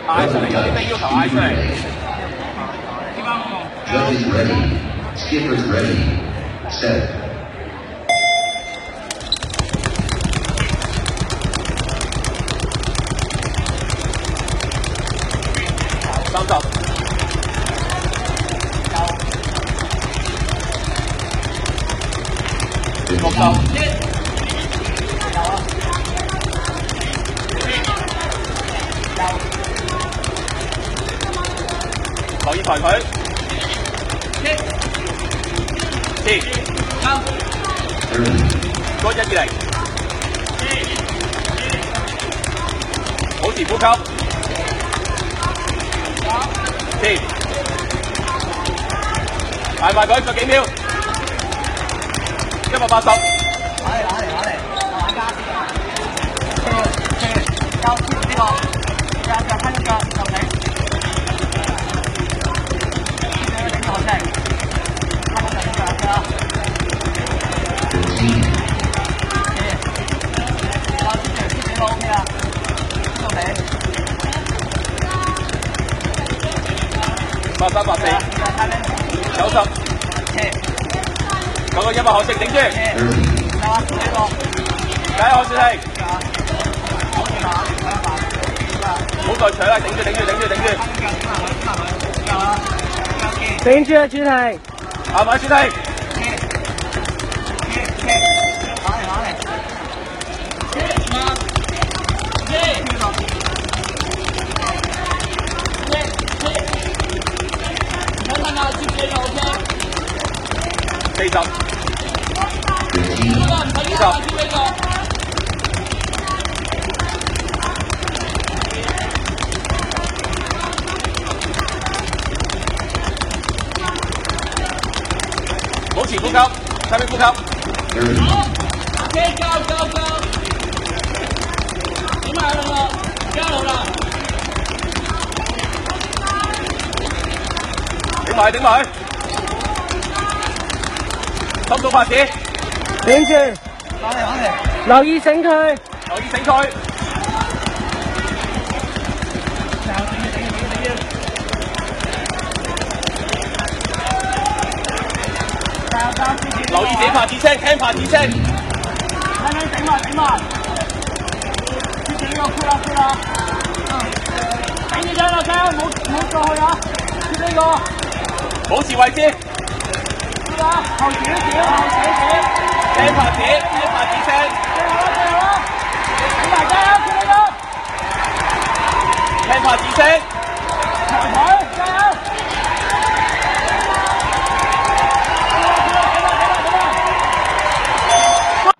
嗌出嚟，有啲咩要求嗌出嚟。Judges ready. Skippers ready. Set. 30。60。留意抬佢。切。個120。保持呼吸。切。捱埋佢，仲幾秒？180。83、84、90，嗰個100學式頂住，第一學式係，唔好再搶啦，頂住，頂住啊，主題，行埋主題，40、保持呼吸，睇邊呼吸。頂埋，心數拍子，頂住，留意醒佢，留意自己拍子聲，聽拍子聲。頂埋，接住呢個箍啦，頂住張落聲，唔好過去啊，接呢個，保持位置，後轉，聽拍子聲，頂埋加油，接呢個，聽拍子聲。加油！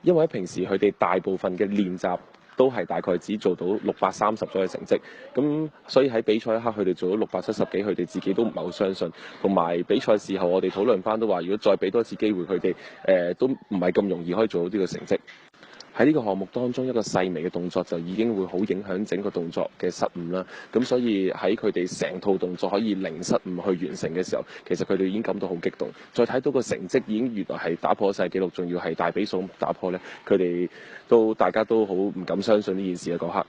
因為平時佢哋大部分嘅練習都係大概只做到630左右嘅成績，咁所以喺比賽一刻佢哋做到670幾，佢哋自己都唔係好相信。同埋比賽時候我哋討論翻都話，如果再俾多次機會佢哋，都唔係咁容易可以做到呢個成績。喺呢個項目當中，一個細微嘅動作就已經會好影響整個動作嘅失誤啦。咁所以喺佢哋成套動作可以零失誤去完成嘅時候，其實佢哋已經感到好激動。再睇到個成績已經原來係打破晒紀錄，仲要係大比數打破呢，佢哋大家都好唔敢相信呢件事嘅嗰刻。